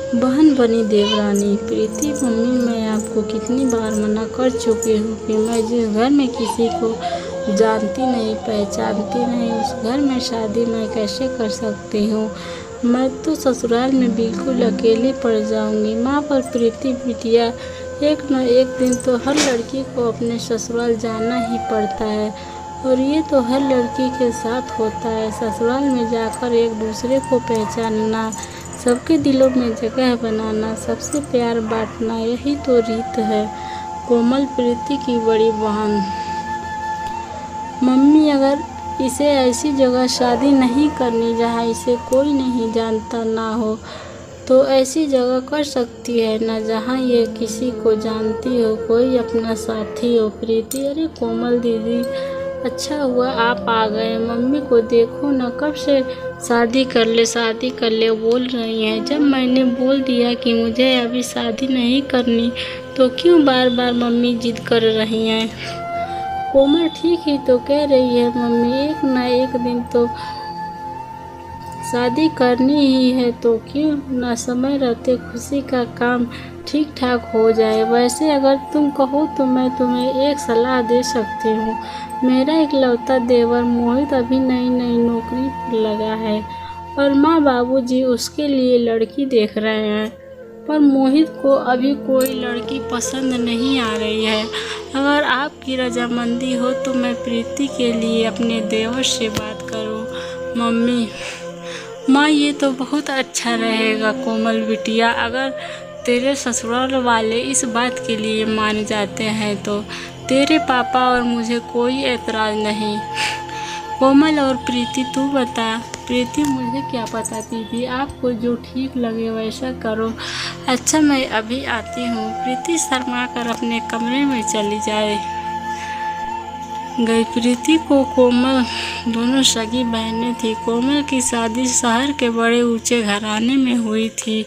बहन बनी देवरानी। प्रीति मम्मी, मैं आपको कितनी बार मना कर चुकी हूँ कि मैं जिस घर में किसी को जानती नहीं पहचानती नहीं उस घर में शादी मैं कैसे कर सकती हूँ। मैं तो ससुराल में बिल्कुल अकेली पड़ जाऊँगी माँ। पर प्रीति बिटिया, एक न एक दिन तो हर लड़की को अपने ससुराल जाना ही पड़ता है और ये तो हर लड़की के साथ होता है। ससुराल में जाकर एक दूसरे को पहचानना, सबके दिलों में जगह बनाना, सबसे प्यार बांटना, यही तो रीत है। कोमल प्रीति की बड़ी बहन। मम्मी, अगर इसे ऐसी जगह शादी नहीं करनी जहाँ इसे कोई नहीं जानता ना हो, तो ऐसी जगह कर सकती है ना जहाँ ये किसी को जानती हो, कोई अपना साथी हो। प्रीति, अरे कोमल दीदी, अच्छा हुआ आप आ गए। मम्मी को देखो ना, कब से शादी कर ले बोल रही हैं। जब मैंने बोल दिया कि मुझे अभी शादी नहीं करनी, तो क्यों बार बार मम्मी जिद कर रही हैं। कोमल ठीक ही तो कह रही है मम्मी, एक ना एक दिन तो शादी करनी ही है, तो क्यों ना समय रहते खुशी का काम ठीक ठाक हो जाए। वैसे अगर तुम कहो तो मैं तुम्हें एक सलाह दे सकती हूँ। मेरा इकलौता देवर मोहित अभी नई नई नौकरी पर लगा है और माँ बाबूजी उसके लिए लड़की देख रहे हैं, पर मोहित को अभी कोई लड़की पसंद नहीं आ रही है। अगर आपकी रजामंदी हो तो मैं प्रीति के लिए अपने देवर से बात करूँ। मम्मी, माँ, ये तो बहुत अच्छा रहेगा कोमल बिटिया। अगर तेरे ससुराल वाले इस बात के लिए मान जाते हैं तो तेरे पापा और मुझे कोई एतराज़ नहीं। कोमल और प्रीति, तू बता। प्रीति, मुझे क्या पता दीदी, आपको जो ठीक लगे वैसा करो। अच्छा, मैं अभी आती हूँ। प्रीति शर्मा कर अपने कमरे में चली जाए गई। प्रीति को कोमल दोनों सगी बहनें थी। कोमल की शादी शहर के बड़े ऊंचे घराने में हुई थी।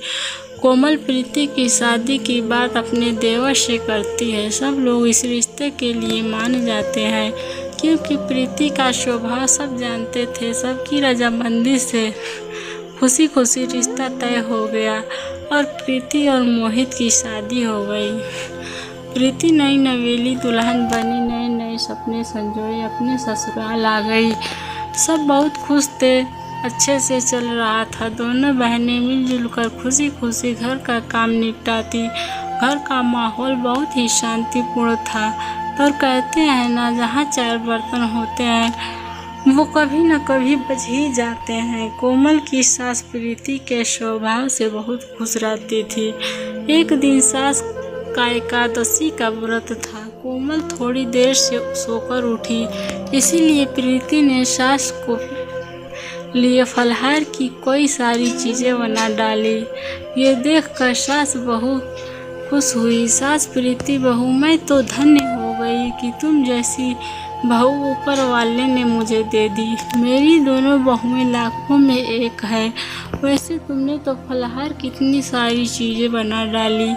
कोमल प्रीति की शादी की बात अपने देवर से करती है। सब लोग इस रिश्ते के लिए मान जाते हैं क्योंकि प्रीति का स्वभाव सब जानते थे। सबकी रजामंदी से खुशी खुशी रिश्ता तय हो गया और प्रीति और मोहित की शादी हो गई। प्रीति नई नवेली दुल्हन बनी, नए नए सपने संजोए अपने ससुराल आ गई। सब बहुत खुश थे, अच्छे से चल रहा था। दोनों बहनें मिलजुल कर खुशी खुशी घर का काम निपटाती। घर का माहौल बहुत ही शांतिपूर्ण था। पर कहते हैं ना, जहाँ चार बर्तन होते हैं वो कभी न कभी बज ही जाते हैं। कोमल की सास प्रीति के स्वभाव से बहुत खुश रहती थी। एक दिन सास का एकादशी का व्रत था। कोमल थोड़ी देर से सोकर उठी, इसीलिए प्रीति ने सास को लिए फलहार की कई सारी चीज़ें बना डाली। ये देखकर सास बहू खुश हुई। सास प्रीति, बहू, मैं तो धन्य हो गई कि तुम जैसी बहू ऊपर वाले ने मुझे दे दी। मेरी दोनों बहुएं लाखों में एक है। वैसे तुमने तो फलहार कितनी सारी चीज़ें बना डाली,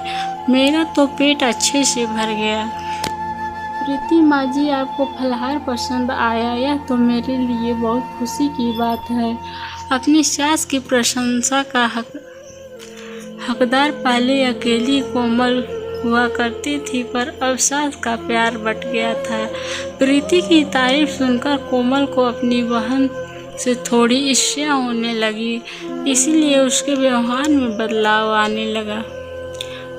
मेरा तो पेट अच्छे से भर गया। प्रीति माँ जी, आपको फलहार पसंद आया, यह तो मेरे लिए बहुत खुशी की बात है। अपनी सास की प्रशंसा का हकदार पहले अकेली कोमल हुआ करती थी, पर अब सास का प्यार बट गया था। प्रीति की तारीफ सुनकर कोमल को अपनी बहन से थोड़ी ईर्ष्या होने लगी, इसीलिए उसके व्यवहार में बदलाव आने लगा।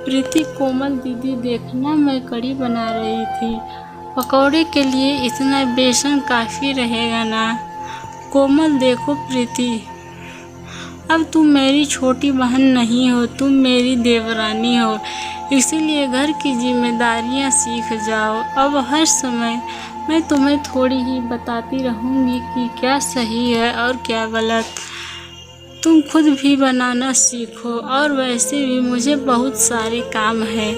प्रीति, कोमल दीदी देखना, मैं कढ़ी बना रही थी। पकौड़े के लिए इतना बेसन काफ़ी रहेगा ना। कोमल, देखो प्रीति, अब तुम मेरी छोटी बहन नहीं हो, तुम मेरी देवरानी हो, इसीलिए घर की जिम्मेदारियां सीख जाओ। अब हर समय मैं तुम्हें थोड़ी ही बताती रहूँगी कि क्या सही है और क्या गलत। तुम खुद भी बनाना सीखो, और वैसे भी मुझे बहुत सारे काम हैं।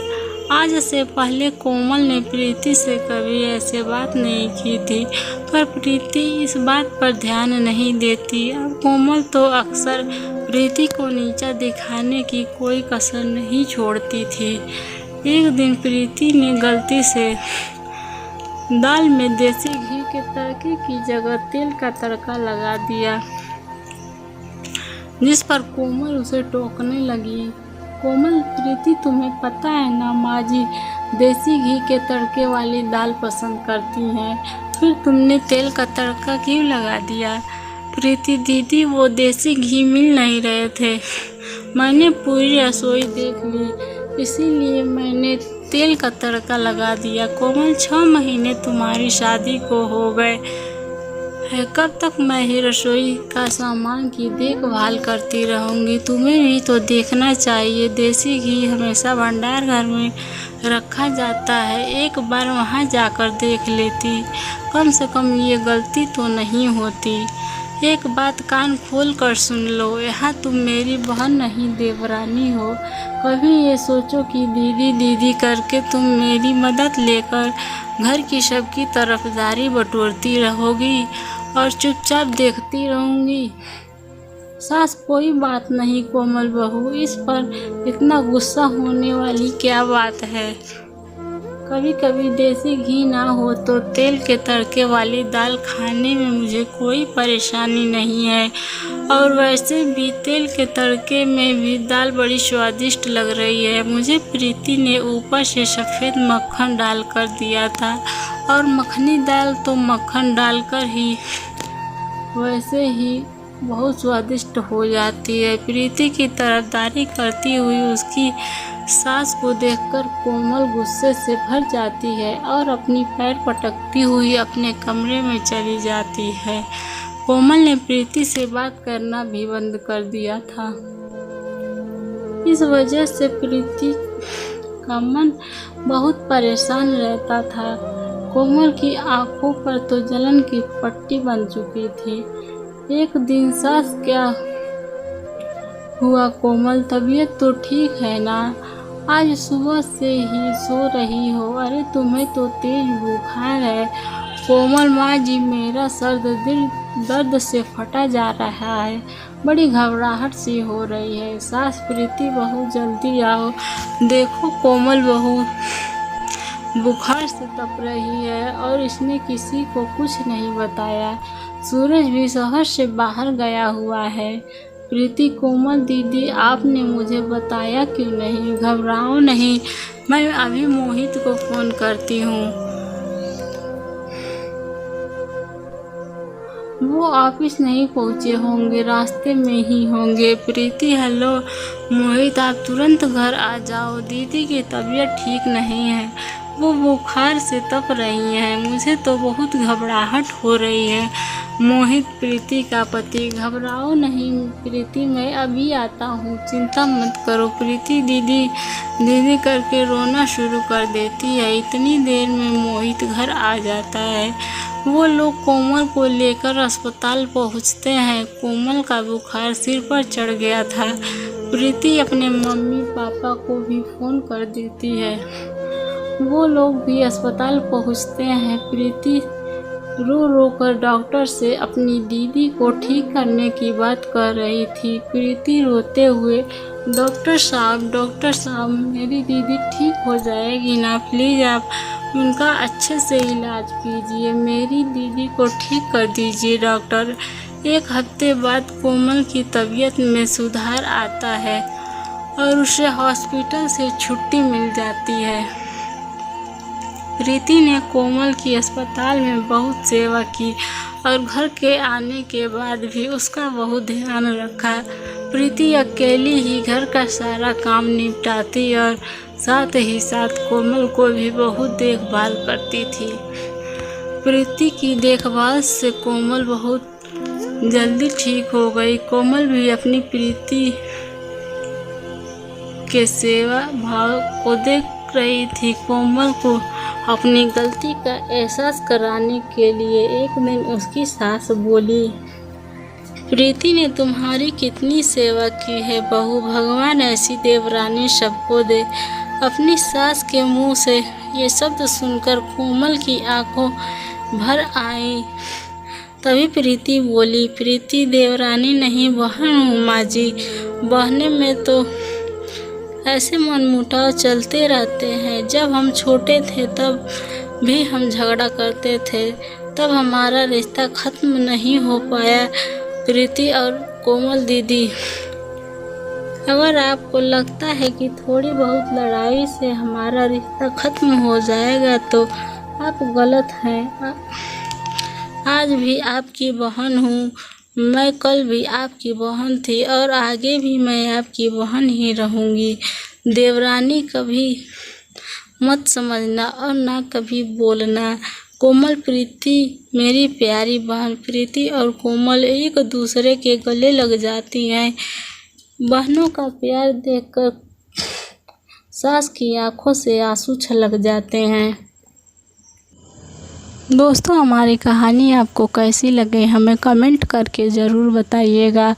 आज से पहले कोमल ने प्रीति से कभी ऐसे बात नहीं की थी, पर प्रीति इस बात पर ध्यान नहीं देती। अब कोमल तो अक्सर प्रीति को नीचा दिखाने की कोई कसर नहीं छोड़ती थी। एक दिन प्रीति ने गलती से दाल में देसी घी के तड़के की जगह तेल का तड़का लगा दिया, जिस पर कोमल उसे टोकने लगी। कोमल प्रीति तुम्हें पता है ना माँ जी देसी घी के तड़के वाली दाल पसंद करती हैं, फिर तुमने तेल का तड़का क्यों लगा दिया? प्रीति दीदी वो देसी घी मिल नहीं रहे थे, मैंने पूरी रसोई देख ली इसीलिए मैंने तेल का तड़का लगा दिया। कोमल 6 महीने तुम्हारी शादी को हो गए है, कब तक मैं ही रसोई का सामान की देखभाल करती रहूँगी? तुम्हें भी तो देखना चाहिए, देसी घी हमेशा भंडार घर में रखा जाता है, एक बार वहाँ जाकर देख लेती, कम से कम ये गलती तो नहीं होती। एक बात कान खोल कर सुन लो, यहाँ तुम मेरी बहन नहीं देवरानी हो। कभी ये सोचो कि दीदी दीदी करके तुम मेरी मदद लेकर घर की सबकी तरफदारी बटोरती रहोगी और चुपचाप देखती रहूँगी। सास कोई बात नहीं कोमल बहू, इस पर इतना गुस्सा होने वाली क्या बात है? कभी कभी देसी घी ना हो तो तेल के तड़के वाली दाल खाने में मुझे कोई परेशानी नहीं है, और वैसे भी तेल के तड़के में भी दाल बड़ी स्वादिष्ट लग रही है। मुझे प्रीति ने ऊपर से सफ़ेद मक्खन डालकर दिया था, और मखनी दाल तो मक्खन डालकर ही वैसे ही बहुत स्वादिष्ट हो जाती है। प्रीति की तरफदारी करती हुई उसकी सास को देखकर कोमल गुस्से से भर जाती है और अपनी पैर पटकती हुई अपने कमरे में चली जाती है। कोमल ने प्रीति से बात करना भी बंद कर दिया था। इस वजह से प्रीति का मन बहुत परेशान रहता था। कोमल की आंखों पर तो जलन की पट्टी बन चुकी थी। एक दिन सास क्या हुआ कोमल, तबीयत तो ठीक है ना? आज सुबह से ही सो रही हो, अरे तुम्हें तो तेज बुखार है। कोमल माँ जी मेरा सर दर्द से फटा जा रहा है, बड़ी घबराहट सी हो रही है। सास प्रीति बहू जल्दी आओ, देखो कोमल बहू बुखार से तप रही है और इसने किसी को कुछ नहीं बताया। सूरज भी शहर से बाहर गया हुआ है। प्रीति कोमल दीदी आपने मुझे बताया क्यों नहीं? घबराओ नहीं, मैं अभी मोहित को फ़ोन करती हूँ, वो ऑफिस नहीं पहुँचे होंगे, रास्ते में ही होंगे। प्रीति हेलो मोहित, आप तुरंत घर आ जाओ, दीदी की तबीयत ठीक नहीं है, वो बुखार से तप रही हैं, मुझे तो बहुत घबराहट हो रही है। मोहित प्रीति का पति घबराओ नहीं प्रीति, मैं अभी आता हूँ, चिंता मत करो। प्रीति दीदी दीदी करके रोना शुरू कर देती है। इतनी देर में मोहित घर आ जाता है। वो लोग कोमल को लेकर अस्पताल पहुँचते हैं। कोमल का बुखार सिर पर चढ़ गया था। प्रीति अपने मम्मी पापा को भी फ़ोन कर देती है। वो लोग भी अस्पताल पहुँचते हैं। प्रीति रो रो कर डॉक्टर से अपनी दीदी को ठीक करने की बात कर रही थी। प्रीति रोते हुए डॉक्टर साहब मेरी दीदी ठीक हो जाएगी ना, प्लीज़ आप उनका अच्छे से इलाज कीजिए, मेरी दीदी को ठीक कर दीजिए डॉक्टर। 1 हफ्ते बाद कोमल की तबीयत में सुधार आता है और उसे हॉस्पिटल से छुट्टी मिल जाती है। प्रीति ने कोमल की अस्पताल में बहुत सेवा की और घर के आने के बाद भी उसका बहुत ध्यान रखा। प्रीति अकेली ही घर का सारा काम निपटाती और साथ ही साथ कोमल को भी बहुत देखभाल करती थी। प्रीति की देखभाल से कोमल बहुत जल्दी ठीक हो गई। कोमल भी अपनी प्रीति के सेवा भाव को देख रही थी। कोमल को अपनी गलती का एहसास कराने के लिए एक दिन उसकी सास बोली, प्रीति ने तुम्हारी कितनी सेवा की है बहू, भगवान ऐसी देवरानी सबको दे। अपनी सास के मुंह से ये शब्द सुनकर कोमल की आंखों भर आई। तभी प्रीति बोली, प्रीति देवरानी नहीं बहन हूँ माँ जी। बहने में तो ऐसे मनमुटाव चलते रहते हैं। जब हम छोटे थे तब भी हम झगड़ा करते थे, तब हमारा रिश्ता खत्म नहीं हो पाया। प्रीति और कोमल दीदी अगर आपको लगता है कि थोड़ी बहुत लड़ाई से हमारा रिश्ता ख़त्म हो जाएगा तो आप गलत हैं। आज भी आपकी बहन हूँ मैं, कल भी आपकी बहन थी और आगे भी मैं आपकी बहन ही रहूँगी। देवरानी कभी मत समझना और ना कभी बोलना। कोमल प्रीति, मेरी प्यारी बहन प्रीति और कोमल एक दूसरे के गले लग जाती हैं। बहनों का प्यार देखकर सास की आंखों से आंसू छलक जाते हैं। दोस्तों, हमारी कहानी आपको कैसी लगी हमें कमेंट करके ज़रूर बताइएगा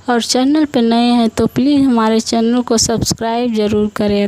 और चैनल पर नए हैं तो प्लीज़ हमारे चैनल को सब्सक्राइब ज़रूर करें।